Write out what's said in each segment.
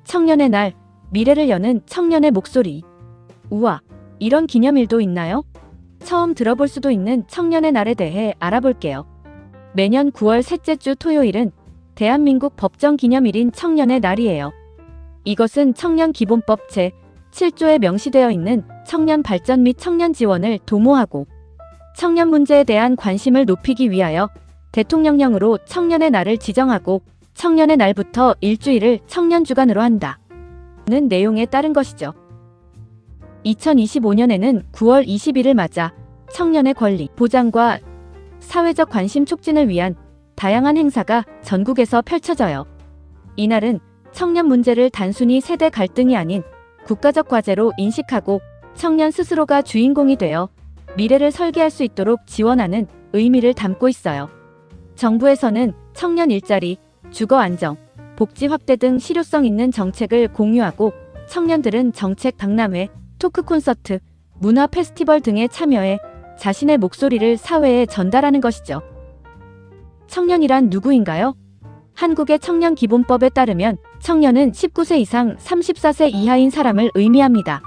청년의 날, 미래를 여는 청년의 목소리. 우와, 이런 기념일도 있나요? 처음 들어볼 수도 있는 청년의 날에 대해 알아볼게요. 매년 9월 셋째 주 토요일은 대한민국 법정 기념일인 청년의 날이에요. 이것은 청년기본법 제7조에 명시되어 있는 청년 발전 및 청년 지원을 도모하고 청년 문제에 대한 관심을 높이기 위하여 대통령령으로 청년의 날을 지정하고 청년의 날부터 일주일을 청년 주간으로 한다는 내용에 따른 것이죠. 2025년에는 9월 20일을 맞아 청년의 권리 보장과 사회적 관심 촉진을 위한 다양한 행사가 전국에서 펼쳐져요. 이날은 청년 문제를 단순히 세대 갈등이 아닌 국가적 과제로 인식하고 청년 스스로가 주인공이 되어 미래를 설계할 수 있도록 지원하는 의미를 담고 있어요. 정부에서는 청년 일자리, 주거 안정, 복지 확대 등 실효성 있는 정책을 공유하고 청년들은 정책 박람회, 토크 콘서트, 문화 페스티벌 등에 참여해 자신의 목소리를 사회에 전달하는 것이죠. 청년이란 누구인가요? 한국의 청년기본법에 따르면 청년은 19세 이상 34세 이하인 사람을 의미합니다.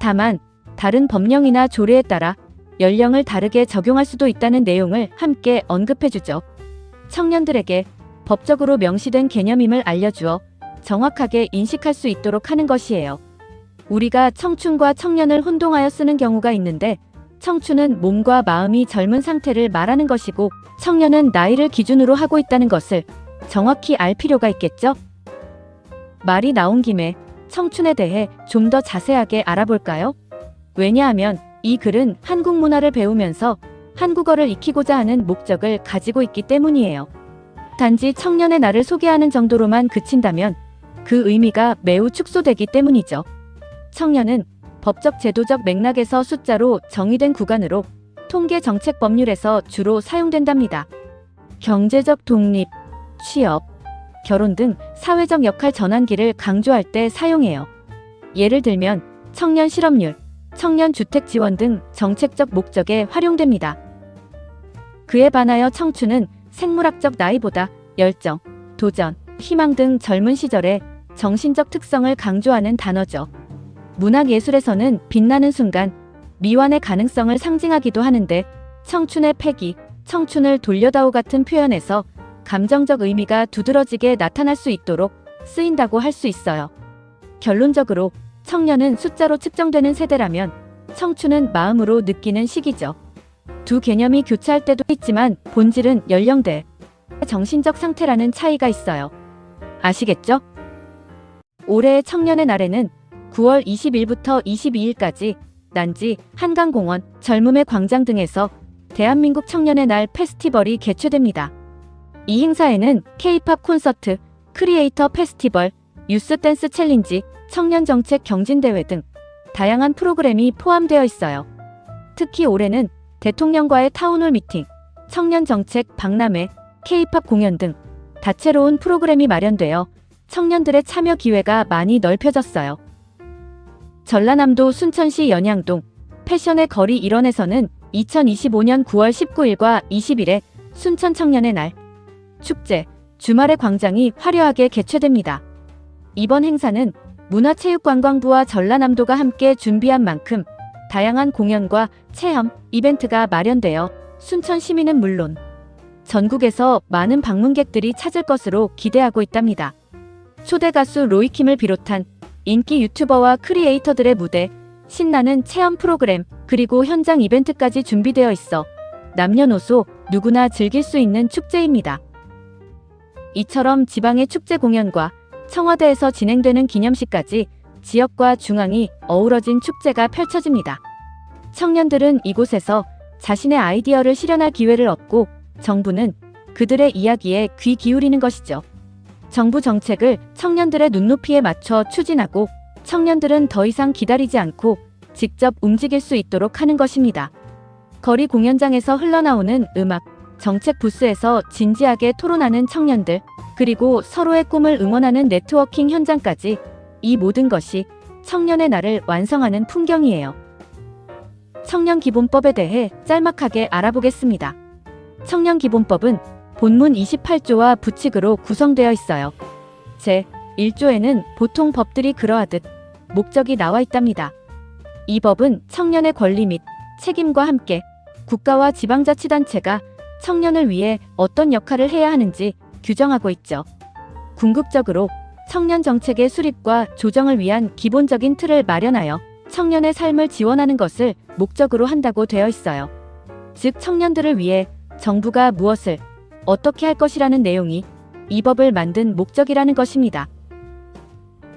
다만 다른 법령이나 조례에 따라 연령을 다르게 적용할 수도 있다는 내용을 함께 언급해주죠. 청년들에게 법적으로 명시된 개념임을 알려주어 정확하게 인식할 수 있도록 하는 것이에요. 우리가 청춘과 청년을 혼동하여 쓰는 경우가 있는데 청춘은 몸과 마음이 젊은 상태를 말하는 것이고 청년은 나이를 기준으로 하고 있다는 것을 정확히 알 필요가 있겠죠? 말이 나온 김에 청춘에 대해 좀 더 자세하게 알아볼까요? 왜냐하면 이 글은 한국 문화를 배우면서 한국어를 익히고자 하는 목적을 가지고 있기 때문이에요. 단지 청년의 날을 소개하는 정도로만 그친다면 그 의미가 매우 축소되기 때문이죠. 청년은 법적 제도적 맥락에서 숫자로 정의된 구간으로 통계 정책 법률에서 주로 사용된답니다. 경제적 독립, 취업, 결혼 등 사회적 역할 전환기를 강조할 때 사용해요. 예를 들면 청년 실업률, 청년 주택 지원 등 정책적 목적에 활용됩니다. 그에 반하여 청춘은 생물학적 나이보다 열정, 도전, 희망 등 젊은 시절의 정신적 특성을 강조하는 단어죠. 문학예술에서는 빛나는 순간, 미완의 가능성을 상징하기도 하는데 청춘의 패기, 청춘을 돌려다오 같은 표현에서 감정적 의미가 두드러지게 나타날 수 있도록 쓰인다고 할 수 있어요. 결론적으로 청년은 숫자로 측정되는 세대라면 청춘은 마음으로 느끼는 시기죠. 두 개념이 교차할 때도 있지만 본질은 연령대, 정신적 상태라는 차이가 있어요. 아시겠죠? 올해의 청년의 날에는 9월 20일부터 22일까지 난지, 한강공원, 젊음의 광장 등에서 대한민국 청년의 날 페스티벌이 개최됩니다. 이 행사에는 K-팝 콘서트, 크리에이터 페스티벌, 유스 댄스 챌린지, 청년 정책 경진대회 등 다양한 프로그램이 포함되어 있어요. 특히 올해는 대통령과의 타운홀 미팅, 청년 정책 박람회, K-팝 공연 등 다채로운 프로그램이 마련되어 청년들의 참여 기회가 많이 넓혀졌어요. 전라남도 순천시 연양동 패션의 거리 일원에서는 2025년 9월 19일과 20일에 순천 청년의 날 축제, 주말의 광장이 화려하게 개최됩니다. 이번 행사는 문화체육관광부와 전라남도가 함께 준비한 만큼 다양한 공연과 체험, 이벤트가 마련되어 순천 시민은 물론 전국에서 많은 방문객들이 찾을 것으로 기대하고 있답니다. 초대 가수 로이킴을 비롯한 인기 유튜버와 크리에이터들의 무대, 신나는 체험 프로그램, 그리고 현장 이벤트까지 준비되어 있어 남녀노소 누구나 즐길 수 있는 축제입니다. 이처럼 지방의 축제 공연과 청와대에서 진행되는 기념식까지 지역과 중앙이 어우러진 축제가 펼쳐집니다. 청년들은 이곳에서 자신의 아이디어를 실현할 기회를 얻고 정부는 그들의 이야기에 귀 기울이는 것이죠. 정부 정책을 청년들의 눈높이에 맞춰 추진하고 청년들은 더 이상 기다리지 않고 직접 움직일 수 있도록 하는 것입니다. 거리 공연장에서 흘러나오는 음악, 정책 부스에서 진지하게 토론하는 청년들, 그리고 서로의 꿈을 응원하는 네트워킹 현장까지 이 모든 것이 청년의 날을 완성하는 풍경이에요. 청년기본법에 대해 짤막하게 알아보겠습니다. 청년기본법은 본문 28조와 부칙으로 구성되어 있어요. 1조에는 보통 법들이 그러하듯 목적이 나와 있답니다. 이 법은 청년의 권리 및 책임과 함께 국가와 지방자치단체가 청년을 위해 어떤 역할을 해야 하는지 규정하고 있죠. 궁극적으로 청년 정책의 수립과 조정을 위한 기본적인 틀을 마련하여 청년의 삶을 지원하는 것을 목적으로 한다고 되어 있어요. 즉 청년들을 위해 정부가 무엇을 어떻게 할 것이라는 내용이 이 법을 만든 목적이라는 것입니다.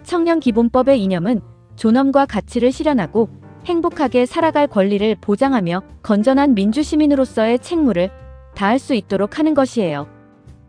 청년기본법의 이념은 존엄과 가치를 실현하고 행복하게 살아갈 권리를 보장하며 건전한 민주시민으로서의 책무를 다할 수 있도록 하는 것이에요.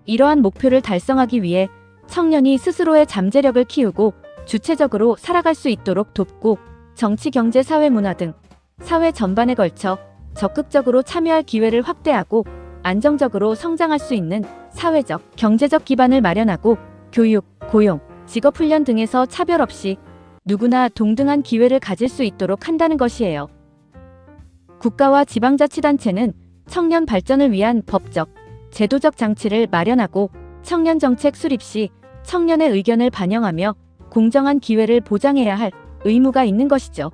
이러한 목표를 달성하기 위해 청년이 스스로의 잠재력을 키우고 주체적으로 살아갈 수 있도록 돕고 정치, 경제, 사회, 문화 등 사회 전반에 걸쳐 적극적으로 참여할 기회를 확대하고 안정적으로 성장할 수 있는 사회적, 경제적 기반을 마련하고 교육, 고용, 직업훈련 등에서 차별 없이 누구나 동등한 기회를 가질 수 있도록 한다는 것이에요. 국가와 지방자치단체는 청년 발전을 위한 법적, 제도적 장치를 마련하고 청년 정책 수립 시 청년의 의견을 반영하며 공정한 기회를 보장해야 할 의무가 있는 것이죠.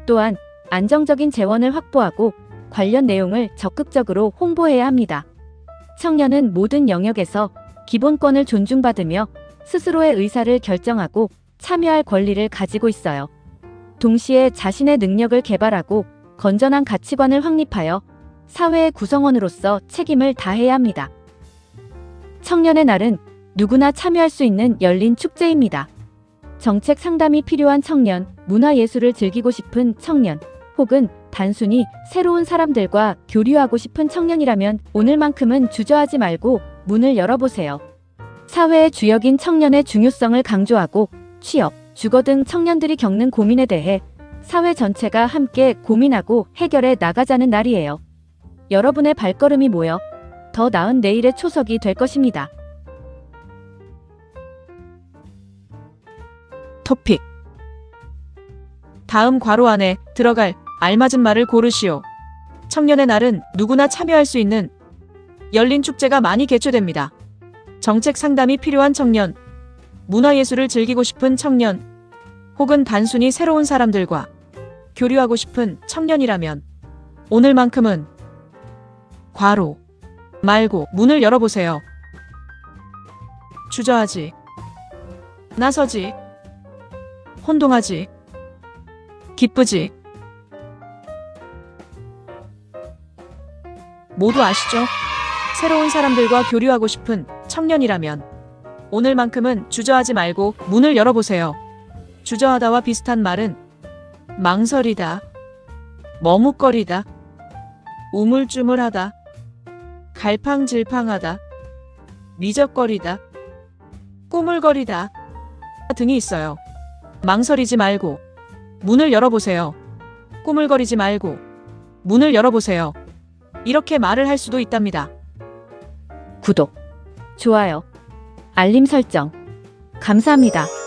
또한 안정적인 재원을 확보하고 관련 내용을 적극적으로 홍보해야 합니다. 청년은 모든 영역에서 기본권을 존중받으며 스스로의 의사를 결정하고 참여할 권리를 가지고 있어요. 동시에 자신의 능력을 개발하고 건전한 가치관을 확립하여 사회의 구성원으로서 책임을 다해야 합니다. 청년의 날은 누구나 참여할 수 있는 열린 축제입니다. 정책 상담이 필요한 청년, 문화예술을 즐기고 싶은 청년, 혹은 단순히 새로운 사람들과 교류하고 싶은 청년이라면 오늘만큼은 주저하지 말고 문을 열어보세요. 사회의 주역인 청년의 중요성을 강조하고 취업, 주거 등 청년들이 겪는 고민에 대해 사회 전체가 함께 고민하고 해결해 나가자는 날이에요. 여러분의 발걸음이 모여 더 나은 내일의 초석이 될 것입니다. 토픽. 다음 괄호 안에 들어갈 알맞은 말을 고르시오. 청년의 날은 누구나 참여할 수 있는 열린 축제가 많이 개최됩니다. 정책 상담이 필요한 청년, 문화예술을 즐기고 싶은 청년, 혹은 단순히 새로운 사람들과 교류하고 싶은 청년이라면 오늘만큼은 괄호 말고 문을 열어보세요. 주저하지, 나서지, 혼동하지, 기쁘지. 모두 아시죠? 새로운 사람들과 교류하고 싶은 청년이라면 오늘만큼은 주저하지 말고 문을 열어보세요. 주저하다와 비슷한 말은 망설이다, 머뭇거리다, 우물쭈물하다, 갈팡질팡하다, 미적거리다, 꾸물거리다 등이 있어요. 망설이지 말고 문을 열어보세요. 꾸물거리지 말고 문을 열어보세요. 이렇게 말을 할 수도 있답니다. 구독, 좋아요, 알림 설정 감사합니다.